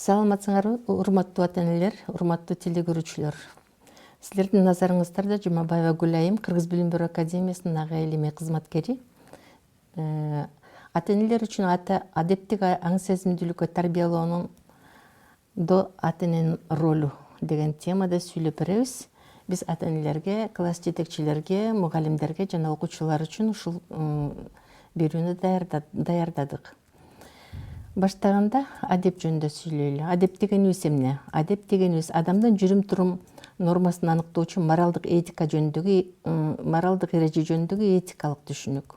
Саламатсыңарбы, урматтуу ата-энелер, урматтуу телекөрүүчүлөр. Силердин назарыңыздарда Жумабаева Гүлайым, Кыргыз билим берүү академиясынын ага илимий кызматкери. Ата-энелер үчүн адептик аң сезимдүүлүккө тарбиялоонун ата-эненин ролу деген темада сүйлөп беребиз. Биз ата-энелерге, класс жетекчилерге, мугалимдерге жана окуучулар үчүн ушул берүүнү даярдадык. Баштаганда адеп жөнүндө сүйлөйлү. Адеп дегенибиз эмне? Адеп дегенибиз адамдын жүрүм-турум нормасын аныктоочу моралдык эреже жөнүндөгү этикалык түшүнүк.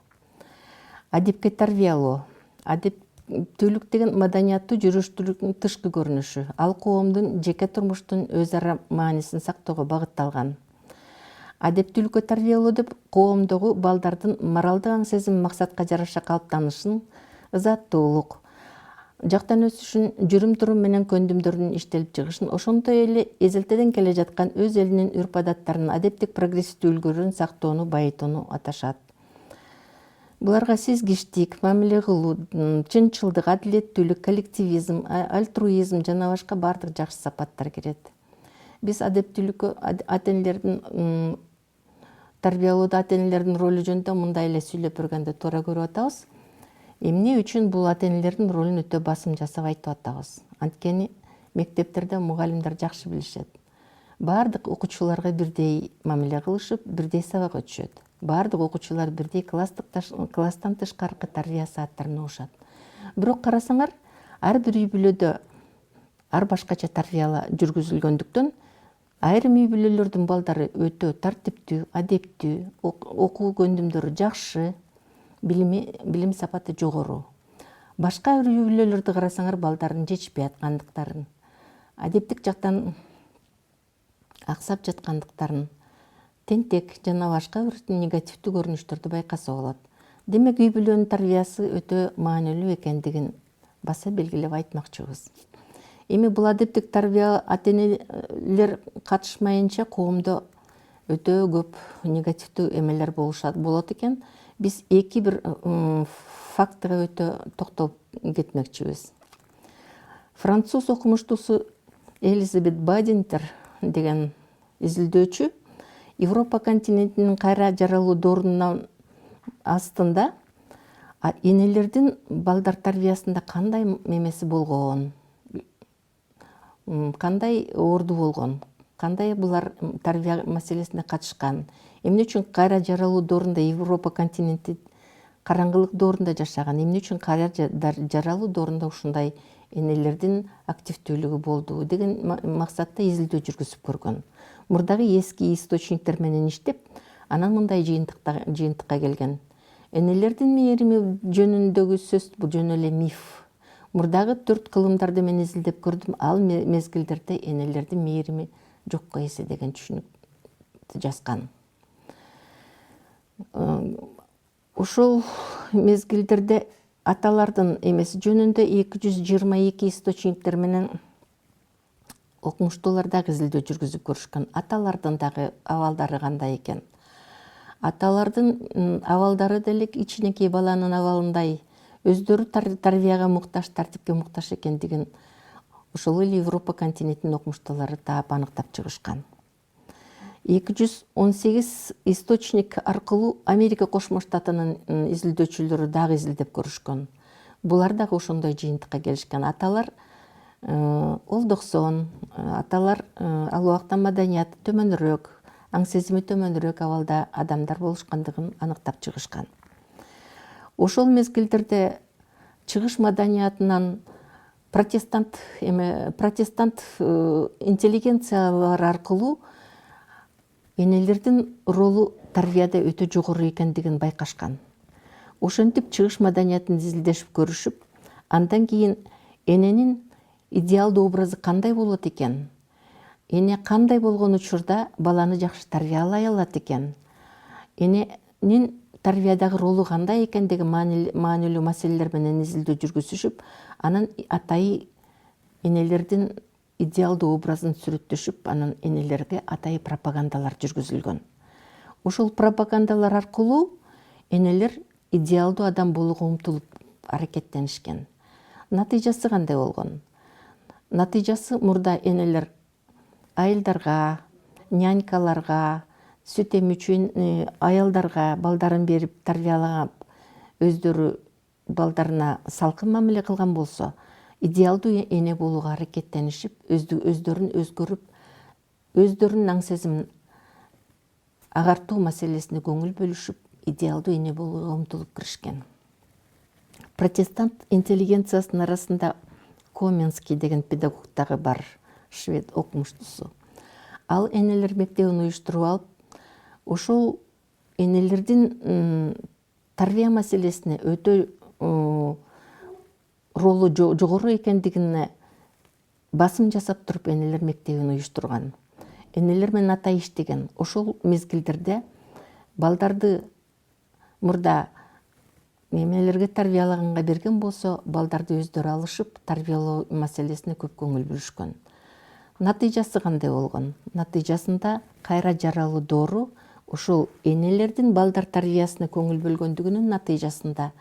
Адепке тарбиялоо. Адептүүлүк деген маданияттуу жүрүш-турумдун тышкы көрүнүшү. Ал коомдун жеке турмуштун өз ара маанисин сактоого багытталган. Адептүүлүккө тарбиялоо деп коомдогу балдардын моралдык аң сезим максатка жараша калыптанышын, ызаттуулук, жактан өсүшүн, жүрүм-турум менен көндүмдөрдүн иштелип чыгышын, ошондой эле эзелтеден келе жаткан өз элинин үрп-адаттарын, адептик прогрессивдүү үлгүлөрүн сактоону, байытууну аташат. Буларга сезгичтик, мамиле кылуу, чынчылдык, адилеттүүлүк, коллективизм, альтруизм жана башка баардык жакшы сапаттар кирет. Биз адептүүлүккө ата-энелердин тарбиялоодо ата-энелердин ролу жөнүндө мындай эле сүйлөп бергенди туура көрүп атабыз. Эмне үчүн бул ата-энелердин ролун өтө басым жасап айтып атабыз? Анткени мектептерде мугалимдер жакшы билишет. Баардык окуучуларга бирдей мамиле кылышып, бирдей сабак өтүшөт. Баардык окуучулар бирдей класстан тышкаркы тарбия сааттарын угушат. Бирок карасаңар, ар бир үй бүлөдө ар башкача тарбия жүргүзүлгөндүктөн, айрым үй бүлөлөрдүн балдары өтө тартиптүү, адептүү, окуу көндүмдөрү жакшы, билим сапаты жогору. Башка үй бүлөлөрдү карасаңар, балдардын жетишпей аткандыктарын, адептик жактан аксап жаткандыктарын, тентек жана башка бир негативдүү көрүнүштөрдү байкаса болот. Демек, үй бүлөнүн тарбиясы өтө маанилүү экендигин баса белгилеп айтмакчыбыз. Эми бул адептик тарбия ата-энелер катышмайынча коомдо өтө көп негативдүү эмелер болот экен. Биз эки бир фактыга өтө токтолуп кетмекчибиз. Француз окумуштуусу Элизабет Бадинтер деген изилдөөчү Европа континентинин кайра жаралуу доорунун астында энелердин балдар тарбиясында кандай мемеси болгон, кандай орду болгон, кандай булар тарбия маселесине катышкан, эмне үчүн кайра жаралуу доорунда Европа континенти караңгылык доорунда жашаган, эмне үчүн кайра жаралуу доорунда ушундай энелердин активдүүлүгү болду деген максатта изилдөө жүргүзүп көргөн. Мурдагы эски источниктер менен иштеп, анан мындай жыйынтыкка келген. Энелердин мээрими жөнүндөгү сөз бул жөн эле миф. Мурдагы 4 кылымдарды мен изилдеп көрдүм. Ал мезгилдерде энелердин мээрими жокко эсе деген түшүнүктү жазган. Ошол мезгилдерде аталардын эмеси жөнүндө 222 источниктер менен окумуштуулар дагы изилдөө жүргүзүп көрүшкөн. Аталардын дагы абалдары кандай экен? Аталардын абалдары деле кичинекей баланын абалындай өздөрү тарбияга муктаж, тартипке муктаж экендигин ошол эле Европа континентинин окумуштуулары таап аныктап чыгышкан. 218 источник аркылуу Америка Кошмо Штатынын изилдөөчүлөрү дагы изилдеп көрүшкөн. Булар дагы ошондой жыйынтыкка келишкен. Аталар олдоксон, аталар ал убакта маданияты төмөнүрөөк, аң сезими төмөнүрөөк абалда адамдар болушкандыгын аныктап чыгышкан. Ошол мезгилдерде чыгыш маданиятынан протестант интеллигенциялар аркылуу энелердин ролу тарбияда өтө жогору экендигин байкашкан. Ошентип чыгыш маданиятын изилдешип көрүшүп, андан кийин эненин идеалдуу образы кандай болот экен? Эне кандай болгон учурда баланы жакшы тарбиялай алат экен? Эненин тарбиядагы ролу кандай экендиги маанилүү маселелер менен изилдөө жүргүзүшүп, анан атайы энелердин идеалдуу образын сүрөттөшүп, анан энелерге атайы пропагандалар жүргүзүлгөн. Ошол пропагандалар аркылуу энелер идеалдуу адам болууга умтулуп аракеттенишкен. Натыйжасы кандай болгон? Натыйжасы мурда энелер айылдарга, нянькаларга, сүт эмүүчү аялдарга балдарын берип тарбиялаган өздөрү балдарына салкын мамиле кылган болсо, идеалдуу эне болууга аракеттенишип, өздөрүн өзгөрүп, өздөрүнүн аң сезимин агартуу маселесине көңүл бөлүшүп, идеалдуу эне болууга умтулуп киришкен. Протестант интеллигенциясынын арасында Коменский деген педагог дагы бар, швед окумуштусу. Ал энелер мектебин уюштуруп алып, ошол энелердин тарбия маселесине өтө ролу жогору экендигине басым жасап туруп энелер мектебин уюштурган. Энелер менен атай иштеген. Ошол мезгилдерде балдарды мурда эмелерге тарбиялаганга берген болсо, балдарды өздөрү алышып, тарбиялоо маселесине көп көңүл бөлүшкөн. Натыйжасы кандай болгон? Натыйжасында кайра жаралуу доору ошол энелердин балдар тарбиясына көңүл бөлгөндүгүнүн натыйжасында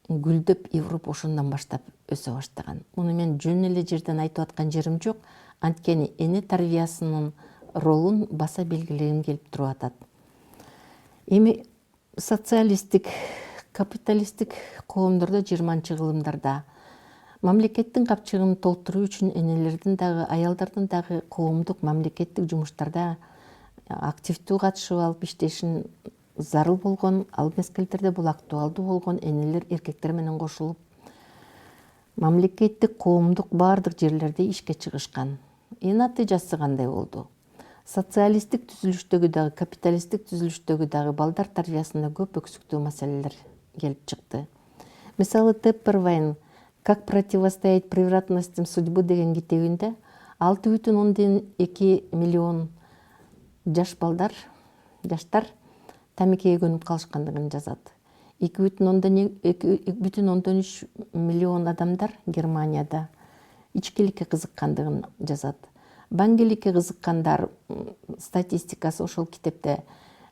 гүлдөп, Европа ошондон баштап өсө баштаган. Муну мен жөн эле жерден айтып аткан жерим жок, анткени эне тарбиясынын ролун баса белгилегим келип туруп атат. Эми социалисттик, капиталисттик коомдордо 20-кылымдарда мамлекеттин капчыгын толтуруу үчүн энелердин дагы, аялдардын дагы коомдук мамлекеттик жумуштарда активдүү катышып алып иштешин зарыл болгон. Ал мезгилдерде бул актуалдуу болгон. Энелер эркектер менен кошулуп, мамлекеттик, коомдук баардык жерлерде ишке чыгышкан. Натыйжасы кандай болду? Социалисттик түзүлүштөгү дагы, капиталисттик түзүлүштөгү дагы балдар тарбиясында көп өксүктүү маселелер келип чыкты. Мисалы, Теппервейн «Как противостоять превратностям судьбы» деген китебинде 6,2 миллион жаштар тамекеге көнүп калышкандыгын жазат. 2,3 миллион адамдар Германияда ичкиликке кызыккандыгын жазат. Баңгеликке кызыккандар статистикасы ошол китепте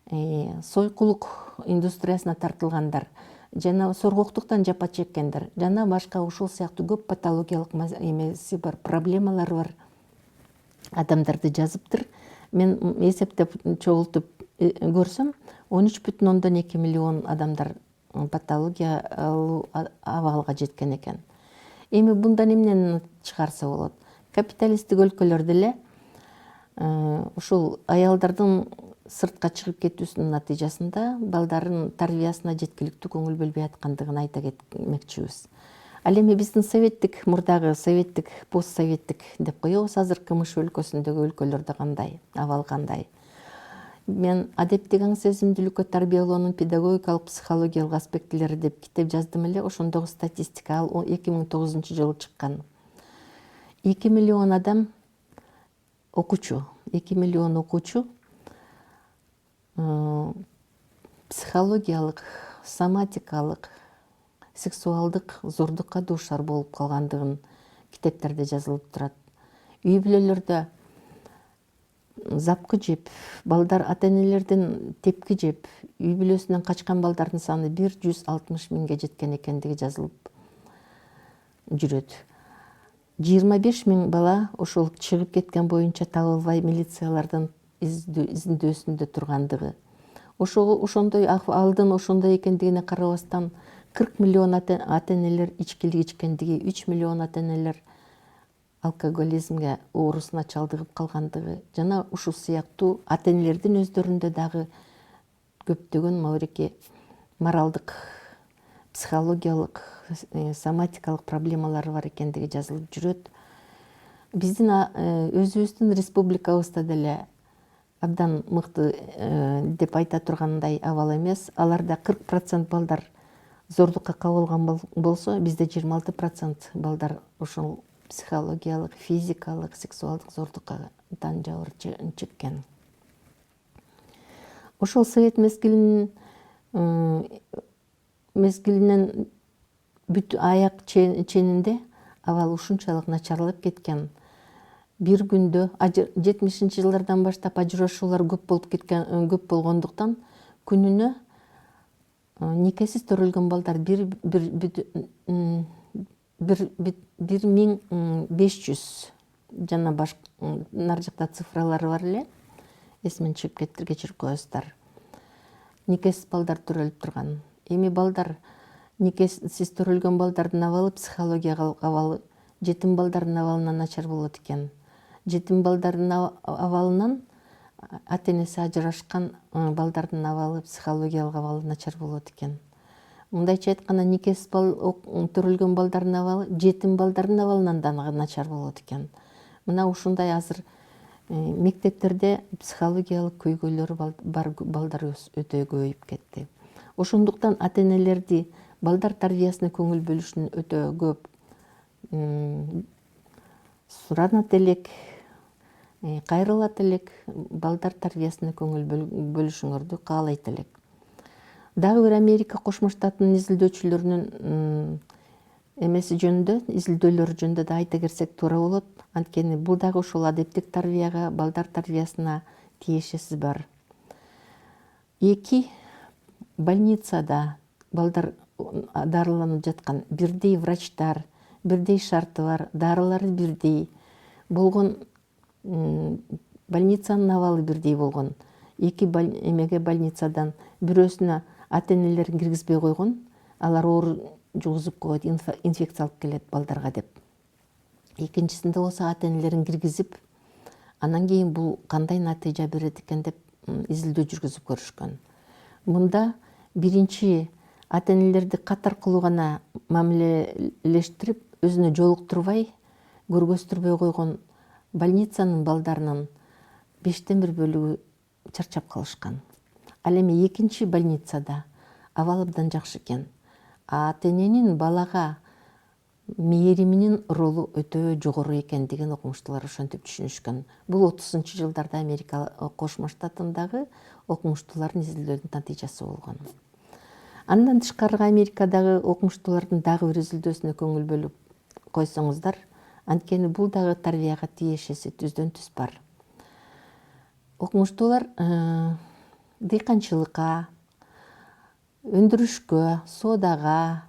сойкулук индустриясына тартылгандар жана соргоктуктан жапа чеккендер жана башка ушул сыяктуу көп патологиялык эмеси бар, проблемалары бар адамдарды жазыптыр. Мен эсептеп чогултуп көрсөм, 13,2 миллион адамдар патологиялуу абалга жеткен экен. Эми мындан эмнени чыгарса болот? Капиталисттик өлкөлөрдө эле ушул аялдардын сыртка чыгып кетүүсүнүн натыйжасында балдардын тарбиясына жеткиликтүү көңүл бөлбөй аткандыгын айта кетмекчибиз. Ал эми биздин советтик, мурдагы советтик, постсоветтик деп коебуз, азыр КМШ өлкөсүндөгү өлкөлөрдө кандай, абал кандай? Мен адептик аң сезимдүүлүккө тарбиялоонун педагогикалык, психологиялык аспектилери деп китеп жаздым эле. Ошондогу статистика ал 2009-жылы чыккан. 2 миллион адам окуучу, 2 миллион окуучу психологиялык, соматикалык, сексуалдык зордукка дуушар болуп калгандыгын китептерде жазылып турат. Үй бүлөлөрдө запкы жеп, балдар ата-энелерден тепки жеп, үй бүлөсүнөн качкан балдардын саны 160 миңге жеткен экендиги жазылып жүрөт. 25 миң бала ошол чыгып кеткен боюнча табылбай милициялардын изиндөөсүндө тургандыгы. Ошондой алдын ошондой экендигине карабастан 40 миллион ата-энелер ичкилик ичкендиги, 3 миллион ата-энелер алкоголизмге оорусуна чалдыгып калгандыгы жана ушул сыяктуу ата-энелердин өздөрүндө дагы көптөгөн мабырекей моралдык, психологиялык, соматикалык проблемалары бар экендиги жазылып жүрөт. Биздин өзүбүздүн республикабызда деле абдан мыкты деп айта тургандай абал эмес. Аларда 40% балдар зордукка кабылган болсо, бизде 26% балдар ушул психологиялык, физикалык, сексуалдык зордукка жабыр чеккен. Ошол совет мезгилинен бүт аяк ченинде абал ушунчалык начарлап кеткен. Бир күндө 70-жылдардан баштап ажырашуулар көп болгондуктан күнүнө никесиз төрөлгөн балдар 1500 жана нар жакта цифралары бар эле. Эсимен чыгып кетти, кечирип коесуздар. Никесиз балдар төрөлүп турган. Эми балдар, никесиз төрөлгөн балдардын абалы, психологиялык абалы жетим балдардын абалынан начар болот экен. Жетим балдардын абалынан ата-энеси ажырашкан балдардын абалы, психологиялык абалы начар болот экен. Мындайча айтканда, никесиз төрөлгөн балдардын абалы жетим балдардын абалынан да начар болот экен. Мына ушундай азыр мектептерде психологиялык көйгөйлөрү бар балдар өтө көбөйүп кетти. Ошондуктан ата-энелерди балдар тарбиясына көңүл бөлүшүн өтө көп суранат элек, кайрылат элек, балдар тарбиясына көңүл бөлүшүңөрдү каалайт элек. Дагы бир Америка Кошмо Штатынын изилдөөчүлөрүнүн эмеси жөнүндө, изилдөөлөрү жөнүндө да айта кетсек туура болот. Анткени бул дагы ошол адептик тарбияга, балдар тарбиясына тиешеси бар. 2 больницада балдар дарыланып жаткан бирдей врачтар, бирдей шарты бар, дарылары бирдей болгон, больницанын абалы бирдей болгон. 2 больницадан бирөөсүнө ата-энелерин киргизбей койгон, алар оору жугузуп коет, инфекция алып келет балдарга деп. Экинчисинде болсо ата-энелерин киргизип, анан кийин бул кандай натыйжа берет экен деп изилдөө жүргүзүп көрүшкөн. Мында биринчи ата-энелерди катар кылуу гана мамилелештирип, өзүнө жолуктурбай, көргөзтүрбөй койгон больницанын балдарынын 5тен 1 бөлүгү чарчап калышкан. Ал эми экинчи больницада абал абдан жакшы экен. Ата-эненин балага мээриминин ролу өтө жогору экендигин окумуштуулар ошентип түшүнүшкөн. Бул 30-жылдарда Америка Кошмо Штатындагы окумуштуулардын изилдөөнүн натыйжасы болгон. Андан тышкары Америкадагы окумуштуулардын дагы бир изилдөөсүнө көңүл бөлүп койсоңуздар, анткени бул дагы тарбияга тиешеси түздөн түз бар. Окумуштуулар дыйканчылыкка, өндүрүшкө, соодага,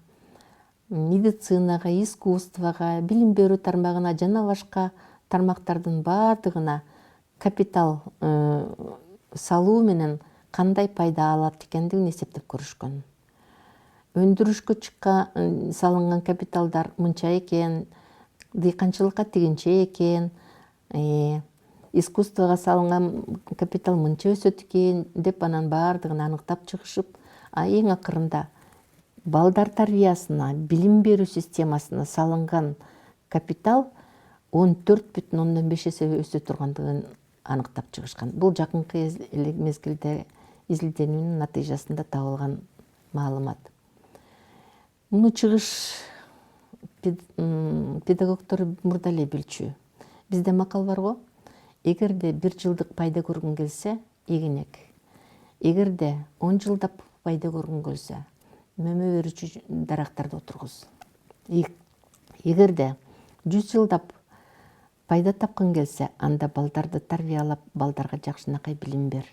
медицинага, искусствого, билим берүү тармагына жана башка тармактардын баардыгына капитал салуу менен кандай пайда алат экендигин эсептеп көрүшкөн. Өндүрүшкө салынган капиталдар мынча экен, дыйканчылыкка тигинче экен, искусствого салынган капитал мынча өсөт экен деп анан баардыгын аныктап чыгышып, эң акырында балдар тарбиясына, билим берүү системасына салынган капитал 14,5 эсе өсө тургандыгын аныктап чыгышкан. Бул жакынкы мезгилде изилдөөнүн натыйжасында табылган маалымат. Муну чыгыш педагогдор мурда эле билчү. Бизде макал бар го, эгерде 1 жылдык пайда көргүң келсе, эгинек. Эгерде 10 жылдап пайда көргүң келсе, мөмө берүүчү дарактарды отургуз. Эгерде 100 жылдап пайда тапкың келсе, анда балдарды тарбиялап, балдарга жакшынакай билим бер.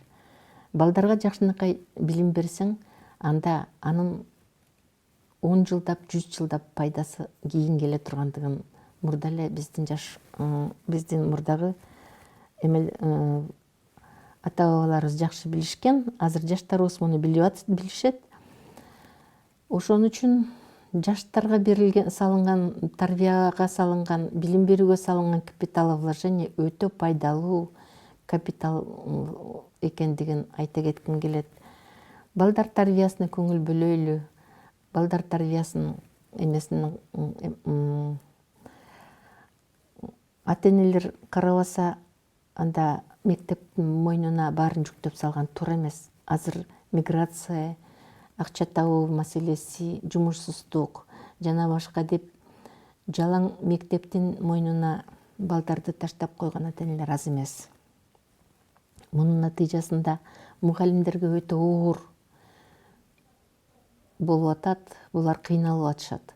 Балдарга жакшынакай билим берсең, анда анын 10 жылдап, 100 жылдап пайдасы кийин келе тургандыгын мурда эле биздин мурдагы ата-бабаларыбыз жакшы билишкен. Азыр жаштарыбыз муну билишет. Ошон үчүн жаштарга салынган, тарбияга салынган, билим берүүгө салынган капиталовложение өтө пайдалуу капитал экендигин айта кетким келет. Балдар тарбиясына көңүл бөлөйлү. Балдар тарбиясынын ата-энелер карабаса, анда мектептин мойнуна баарын жүктөп салган туура эмес. Азыр миграция, акча табуу маселеси, жумушсуздук жана башка деп жалаң мектептин мойнуна балдарды таштап койгон ата-энелер аз эмес. Мунун натыйжасында мугалимдерге өтө оор болуп атат, булар кыйналып атышат.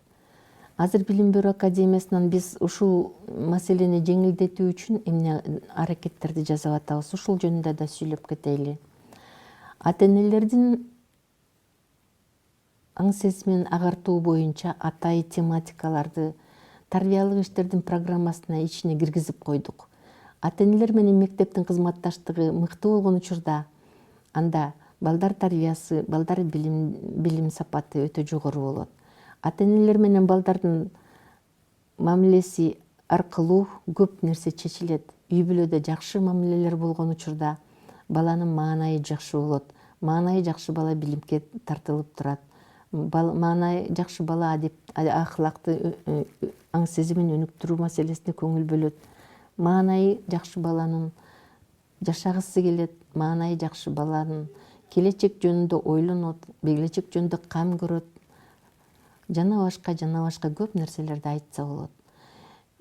Азыр Билим берүү академиясынан биз ушул маселени жеңилдетүү үчүн эмне аракеттерди жасап атабыз, ушул жөнүндө да сүйлөп кетели. Ата-энелердин аң сезимин агартуу боюнча атайын тематикаларды тарбиялык иштердин программасына ичине киргизип койдук. Ата-энелер менен мектептин кызматташтыгы мыкты болгон учурда анда балдар тарбиясы, балдар билим сапаты өтө жогору болот. Ата-энелер менен балдардын мамилеси аркылуу көп нерсе чечилет. Үй бүлөдө жакшы мамилелер болгон учурда баланын маанайы жакшы болот. Маанайы жакшы бала билимге тартылып турат. Маанайы жакшы бала акылакты аң сезимин өнүктүрүү маселесине көңүл бөлөт. Маанайы жакшы баланын жашагысы келет. Маанайы жакшы баланын келечек жөнүндө ойлонот, келечек жөнүндө кам көрөт. Жана башка көп нерселерди айтса болот.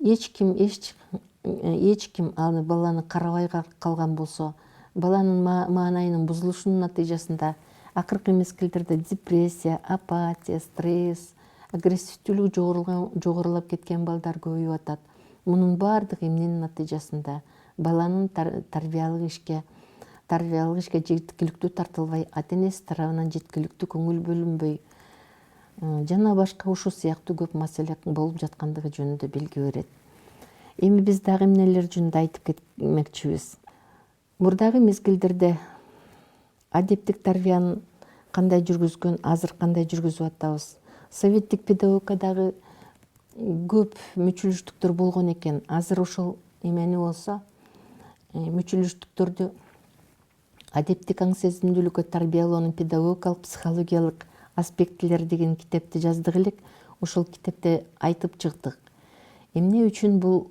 Эч ким аны баланы карабай калган болсо, баланын маанайынын бузулушунун натыйжасында акыркы мезгилдерде депрессия, апатия, стресс, агрессивдүүлүгү жогорулап кеткен балдар көбөйүп атат. Мунун баардыгы эмненин натыйжасында? Баланын тарбиялык ишке жеткиликтүү тартылбай, ата-энеси тарабынан жеткиликтүү көңүл бөлүнбөй, жана башка ушул сыяктуу көп маселе болуп жаткандыгы жөнүндө белги берет. Эми биз дагы эмнелер жөнүндө айтып кетмекчибиз. Мурдагы мезгилдерде адептик тарбияны кандай жүргүзгөн, азыр кандай жүргүзүп атабыз? Советтик педагогикадагы көп мүчүлүштүктөр болгон экен. Азыр ошол эмени болсо, мүчүлүштүктөрдү адептик аң сезимдүүлүккө тарбиялоонун педагогикалык, психологиялык аспектилери деген китепти жаздык элек. Ошол китепте айтып чыктык. Эмне үчүн бул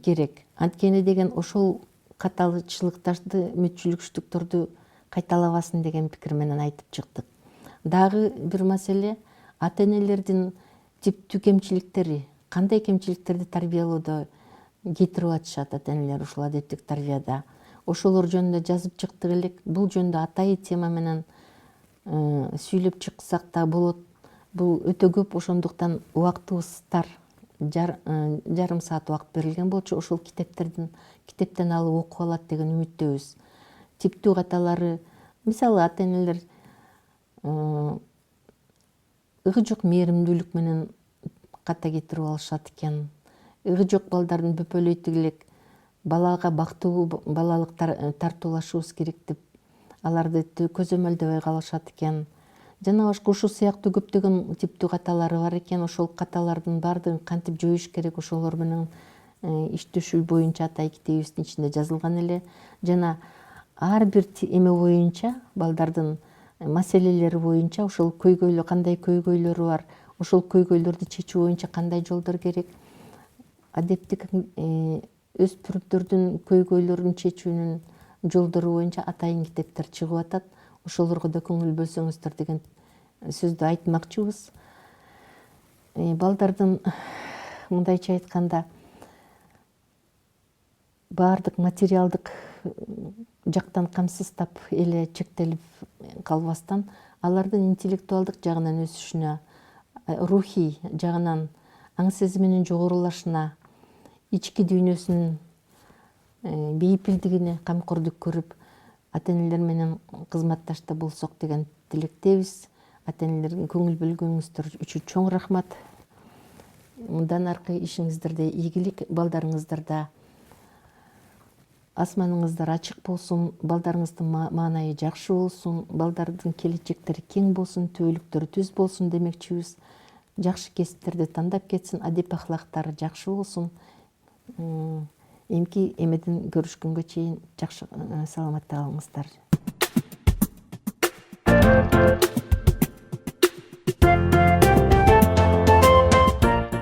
керек? Анткени деген ошол каталычылыктарды, мүчүлүштүктөрдү кайталабасын деген пикир менен айтып чыктык. Дагы бир маселе ата-энелердин типтүү кемчиликтери. Кандай кемчиликтерди тарбиялоодо кетирип атышат ата-энелер ушул адептик тарбияда? Ошолор жөнүндө жазып чыктык элек. Бул жөнүндө атайын тема менен сүйлөп чыксак да болот. Бул өтө көп, ошондуктан убактыбыз тар. Жарым саат убакыт берилген болчу. Ошол китептен алып окуп алат деген үмүттөбүз. Типтүү каталары, мисалы ата-энелер ыгы жок мээримдүүлүк менен ката кетирип алышат экен. Ыгы жок балдардын бөпөлөйтүк элек балага бактылуу балалык тартуулашыбыз керек деп аларды көзөмөлдөбөй калышат экен. Жана башка ушул сыяктуу көптөгөн типтүү каталары бар экен. Ошол каталардын баардыгын кантип жоюш керек, ошолор менен иштешүү боюнча атайын китебибиздин ичинде жазылган эле. Жана ар бир эме боюнча, балдардын маселелери боюнча, ошол көйгөйлөр, кандай көйгөйлөрү бар, ошол көйгөйлөрдү чечүү боюнча кандай жолдор керек, адептик өспүрүмдөрдүн көйгөйлөрүн чечүүнүн жолдору боюнча атайын китептер чыгып атат. Ошолорго да көңүл бөлсөңүздөр деген сөздү айтмакчыбыз. Балдардын мындайча айтканда баардык материалдык жактан камсыздап эле чектелип калбастан, алардын интеллектуалдык жагынан өсүшүнө, рухий жагынан аң сезиминин жогорулашына, ички дүйнөсүнүн бейпилдигине камкордук көрүп, ата-энелер менен кызматташта болсок деген тилектебиз. Ата-энелерге көңүл бөлгөнүңүздөр үчүн чоң рахмат. Мындан аркы ишиңиздерде ийгилик, балдарыңыздарда асманыңыздар ачык болсун, балдарыңыздын маанайы жакшы болсун, балдардын келечектери кең болсун, түбөлүктөрү түз болсун демекчибиз. Жакшы кесиптерди тандап кетсин, адеп ахлактары жакшы болсун. Эмки эмеден көрүшкөнгө чейин жакшы саламатта калыңыздар.